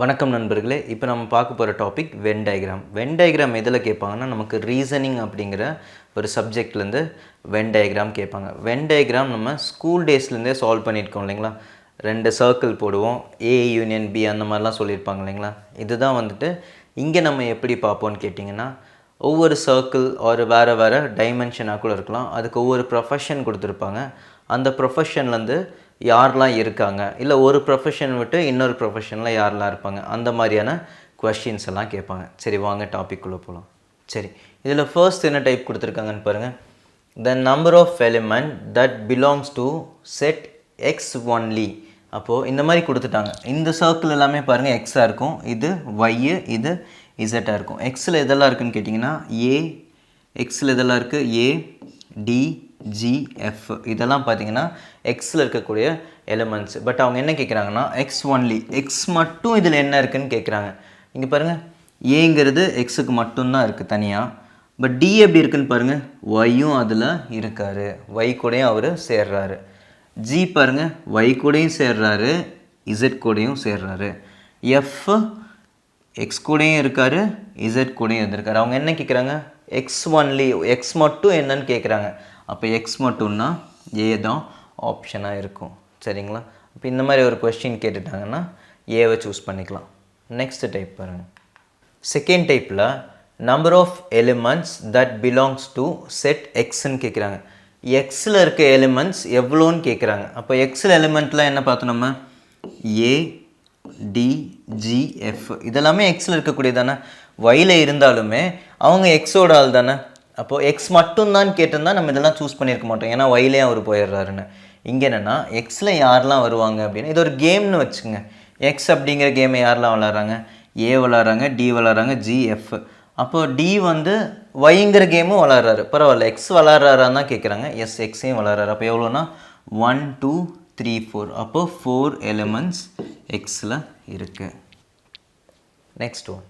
வணக்கம் நண்பர்களே. இப்போ நம்ம பார்க்க போகிற topic Venn diagram. Venn diagram எதில் கேட்பாங்கன்னா, நமக்கு ரீசனிங் அப்படிங்கிற ஒரு சப்ஜெக்ட்லேருந்து வென் டயக்ராம் கேட்பாங்க. வென் டயக்ராம் நம்ம ஸ்கூல் டேஸ்லேருந்தே சால்வ் பண்ணியிருக்கோம் இல்லைங்களா. 2 சர்க்கிள் போடுவோம், ஏ யூனியன் பி அந்த மாதிரிலாம் சொல்லியிருப்பாங்க இல்லைங்களா. இதுதான் வந்துட்டு இங்கே நம்ம எப்படி பார்ப்போம்னு கேட்டிங்கன்னா, ஒவ்வொரு சர்க்கிள் ஒரு வேறு டைமென்ஷனாக கூட இருக்கலாம். அதுக்கு ஒவ்வொரு ப்ரொஃபஷன் கொடுத்துருப்பாங்க. அந்த ப்ரொஃபஷன்லேருந்து யாரெலாம் இருக்காங்க, இல்லை ஒரு ப்ரொஃபஷன் விட்டு இன்னொரு ப்ரொஃபஷனில் யாரெலாம் இருப்பாங்க, அந்த மாதிரியான கொஸ்டின்ஸ் எல்லாம் கேட்பாங்க. சரி, வாங்க டாபிக்குள்ளே போகலாம். சரி, இதில் ஃபர்ஸ்ட் என்ன டைப் கொடுத்துருக்காங்கன்னு பாருங்கள். The number of element that belongs to set X only. அப்போது இந்த மாதிரி கொடுத்துட்டாங்க. இந்த சர்க்கிள் எல்லாமே பாருங்கள் எக்ஸாக இருக்கும், இது ஒய்யு, இது இசட்டாக இருக்கும். எக்ஸில் எதெல்லாம் இருக்குதுன்னு கேட்டிங்கன்னா ஏ, எக்ஸில் எதெல்லாம் இருக்குது ஏ, டி, ஜி, எஃப். இதெல்லாம் பார்த்தீங்கன்னா எக்ஸில் இருக்கக்கூடிய எலிமெண்ட்ஸ். பட் அவங்க என்ன கேட்குறாங்கன்னா எக்ஸ் ஒன்லி, எக்ஸ் மட்டும் இதில் என்ன இருக்குதுன்னு கேட்குறாங்க. இங்கே பாருங்கள், ஏங்கிறது எக்ஸுக்கு மட்டும்தான் இருக்குது தனியாக. பட் டி எப்படி இருக்குதுன்னு பாருங்கள், ஒய்யும் அதில் இருக்கார், ஒய் கூடையும் அவர் சேர்றாரு. ஜி பாருங்கள், ஒய் கூடையும் சேர்றாரு, இசட் கூடையும் சேர்றாரு. எஃப் எக்ஸ் கூடையும் இருக்கார், இசட் கூடையும் இருந்திருக்காரு. அவங்க என்ன கேட்குறாங்க, எக்ஸ் ஒன்லி, எக்ஸ் மட்டும் என்னன்னு கேட்குறாங்க. அப்போ எக்ஸ் மட்டும்னா ஏ தான் ஆப்ஷனாக இருக்கும். சரிங்களா. இப்போ இந்த மாதிரி ஒரு கொஸ்டின் கேட்டுட்டாங்கன்னா ஏவை சூஸ் பண்ணிக்கலாம். நெக்ஸ்ட் டைப் பாருங்கள். செகண்ட் டைப்பில் number of elements that belongs to set எக்ஸ்ன்னு கேட்குறாங்க. எக்ஸில் இருக்க எலிமெண்ட்ஸ் எவ்வளோன்னு கேட்குறாங்க. அப்போ எக்ஸில் எலிமெண்ட்லாம் என்ன பார்த்தோம் நம்ம, ஏ, டி, ஜி, எஃப் இதெல்லாமே எக்ஸில் இருக்கக்கூடிய தானே. ஒயில் இருந்தாலுமே அவங்க எக்ஸோட ஆள் தானே. அப்போது எக்ஸ் மட்டும்தான் கேட்டிருந்தால் நம்ம இதெல்லாம் சூஸ் பண்ணியிருக்க மாட்டோம், ஏன்னா ஒயிலே அவர் போயிடுறாருன்னு. இங்கே என்னென்னா எக்ஸில் யாரெலாம் வருவாங்க அப்படின்னு, இது ஒரு கேம்னு வச்சுக்கோங்க. எக்ஸ் அப்படிங்கிற கேமை யாரெலாம் விளாட்றாங்க, ஏ விளாட்றாங்க, டி விளாட்றாங்க, ஜி, எஃப். அப்போது டி வந்து ஒய்ங்கிற கேமும் விளாட்றாரு, பரவாயில்ல. எக்ஸ் விளாட்றாரான்னு தான் கேட்குறாங்க. எஸ், எக்ஸையும் விளாட்றாரு. அப்போ எவ்வளோனா 1 2 3 4. அப்போது 4 எலிமெண்ட்ஸ் எக்ஸில் இருக்குது. Next one.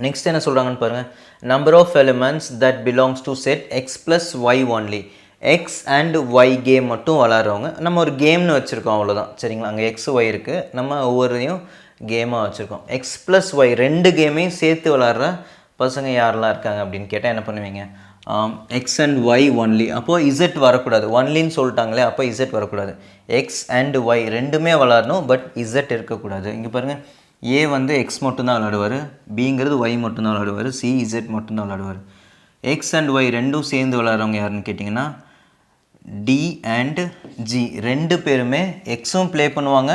நெக்ஸ்ட் என்ன சொல்கிறாங்கன்னு பாருங்கள். Number of elements that belongs to set X plus Y only. X and Y game மட்டும் விளாட்றவங்க நம்ம ஒரு கேம்னு வச்சுருக்கோம், அவ்வளோதான். சரிங்களா. அங்கே எக்ஸ் ஒய் இருக்குது, நம்ம ஒவ்வொருத்தையும் கேமாக வச்சுருக்கோம். எக்ஸ் ப்ளஸ் ஒய் 2 கேமையும் சேர்த்து விளாட்ற பசங்க யாரெல்லாம் இருக்காங்க அப்படின்னு கேட்டால் என்ன பண்ணுவீங்க, எக்ஸ் அண்ட் ஒய் ஒன்லி. அப்போது இசட் வரக்கூடாது, ஒன்லின்னு சொல்லிட்டாங்களே, அப்போ இசட் வரக்கூடாது. எக்ஸ் அண்ட் ஒய் ரெண்டுமே விளாடணும், பட் இசட் இருக்கக்கூடாது. இங்கே பாருங்கள், ஏ வந்து எக்ஸ் மட்டும்தான் விளாடுவார், பிங்கிறது ஒய் மட்டும்தான் விளாடுவார், சி இசட் மட்டும்தான் விளாடுவார். எக்ஸ் அண்ட் ஒய் ரெண்டும் சேர்ந்து விளாட்றவங்க யாருன்னு கேட்டிங்கன்னா டி அண்ட் ஜி. 2 பேருமே எக்ஸும் ப்ளே பண்ணுவாங்க,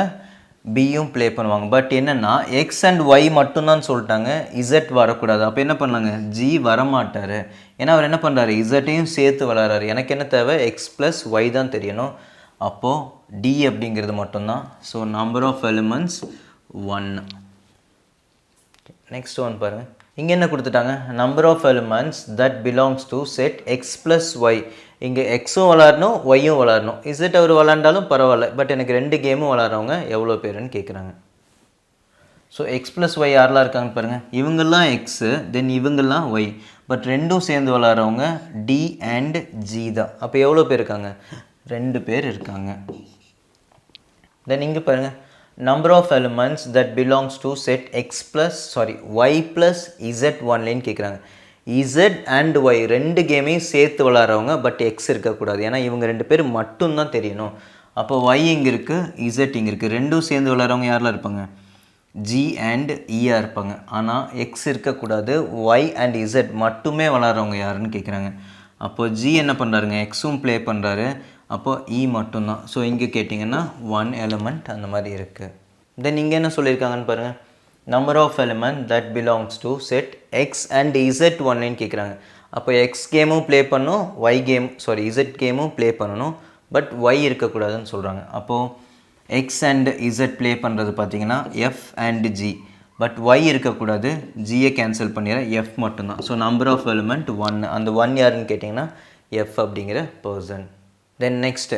பியும் ப்ளே பண்ணுவாங்க. பட் என்னென்னா எக்ஸ் அண்ட் ஒய் மட்டும்தான் சொல்லிட்டாங்க, இசட் வரக்கூடாது. அப்போ என்ன பண்ணலாங்க, ஜி வரமாட்டார். ஏன்னா அவர் என்ன பண்ணுறாரு, இசட்டையும் சேர்த்து விளாட்றாரு. எனக்கு என்ன தேவை, எக்ஸ் ப்ளஸ் ஒய் தான் தெரியணும். அப்போது டி அப்படிங்கிறது மட்டும்தான். So number of elements 1. Next one பாருங்கள். இங்கே என்ன கொடுத்துட்டாங்க, number of elements that belongs to set X plus Y. இங்கே எக்ஸும் விளாடணும், ஒய்யும் விளாடணும். இசட் அவர் விளாண்டாலும் பரவாயில்ல, பட் எனக்கு 2 கேமும் விளாட்றவங்க எவ்வளோ பேருன்னு கேட்குறாங்க. ஸோ எக்ஸ் ப்ளஸ் ஒய் யாரெலாம் இருக்காங்கன்னு பாருங்கள். இவங்கெல்லாம் எக்ஸு, தென் இவங்கெல்லாம் ஒய். பட் ரெண்டும் சேர்ந்து விளாட்றவங்க டி அண்ட் ஜி தான். அப்போ எவ்வளோ பேர் இருக்காங்க, 2 பேர் இருக்காங்க. தென் இங்கே பாருங்கள், number of elements that belongs to set y plus z onlyன்னு கேட்குறாங்க. z and y 2 கேமையும் சேர்த்து விளாட்றவங்க, பட் எக்ஸ் இருக்கக்கூடாது, ஏன்னா இவங்க 2 பேர் மட்டும்தான் தெரியணும். அப்போ y இங்கே இருக்குது, z இங்கே இருக்குது. ரெண்டும் சேர்ந்து விளாட்றவங்க யாரெலாம் இருப்பாங்க, g and e-ஆக இருப்பாங்க. ஆனால் எக்ஸ் இருக்கக்கூடாது, y and z மட்டுமே விளாட்றவங்க யாருன்னு கேட்குறாங்க. அப்போது g என்ன பண்ணுறாருங்க, எக்ஸும் ப்ளே பண்ணுறாரு, அப்போது இ மட்டும்தான். ஸோ இங்கே கேட்டிங்கன்னா 1 எலிமெண்ட் அந்த மாதிரி இருக்குது. தென் இங்கே என்ன சொல்லியிருக்காங்கன்னு பாருங்கள். Number of element that belongs to set X and Z ஒன்லைன்னு கேட்குறாங்க. அப்போ எக்ஸ் கேமும் ப்ளே பண்ணணும், இசட் கேமும் ப்ளே பண்ணணும், பட் ஒய் இருக்கக்கூடாதுன்னு சொல்கிறாங்க. அப்போது எக்ஸ் அண்ட் இசட் ப்ளே பண்ணுறது பார்த்தீங்கன்னா F and G, but Y இருக்கக்கூடாது, ஜியை கேன்சல் பண்ணிடுறேன், எஃப் மட்டும்தான். So number of element 1. அந்த 1 யாருன்னு கேட்டிங்கன்னா எஃப் அப்படிங்கிற person. Then next,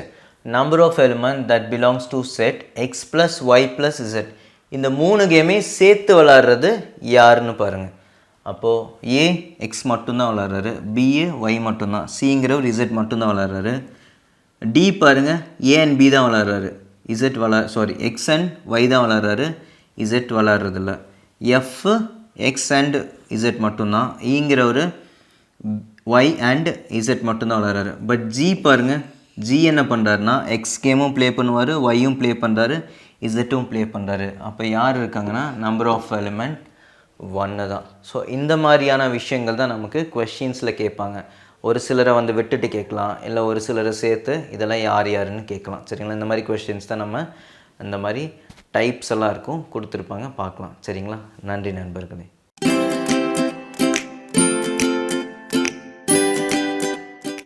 number of element that belongs to set X plus Y plus Z. இந்த 3 கேமையும் சேர்த்து விளாட்றது யாருன்னு பாருங்கள். அப்போது ஏ எக்ஸ் மட்டும்தான் விளாட்றாரு, பிஏ ஒய் மட்டும்தான், சிங்கிறவர் இசட் மட்டும்தான் விளாட்றாரு. டி பாருங்கள், ஏ அண்ட் பி தான் விளாட்றாரு, இசட் எக்ஸ் அண்ட் ஒய் தான் விளாட்றாரு, இசட் விளாட்றதில்ல. எஃப் எக்ஸ் அண்ட் இசட் மட்டும்தான், ஈங்கிற ஒரு ஒய் அண்ட் இசட் மட்டும்தான் விளாட்றாரு. பட் ஜி பாருங்கள், ஜி என்ன பண்ணுறாருனா எக்ஸ் கேமும் ப்ளே பண்ணுவார், ஒய்யும் ப்ளே பண்ணுறாரு, இசட்டும் ப்ளே பண்ணுறாரு. அப்போ யார் இருக்காங்கன்னா நம்பர் ஆஃப் எலிமெண்ட் 1 தான். ஸோ இந்த மாதிரியான விஷயங்கள் தான் நமக்கு கொஸ்டின்ஸில் கேட்பாங்க. ஒரு சிலரை வந்து விட்டுட்டு கேட்கலாம், இல்லை ஒரு சிலரை சேர்த்து இதெல்லாம் யார் யாருன்னு கேட்கலாம். சரிங்களா? இந்த மாதிரி கொஸ்டின்ஸ் தான் நம்ம இந்த மாதிரி டைப்ஸ் எல்லாம் இருக்கும் கொடுத்துருப்பாங்க, பார்க்கலாம். சரிங்களா? நன்றி நண்பர்களே.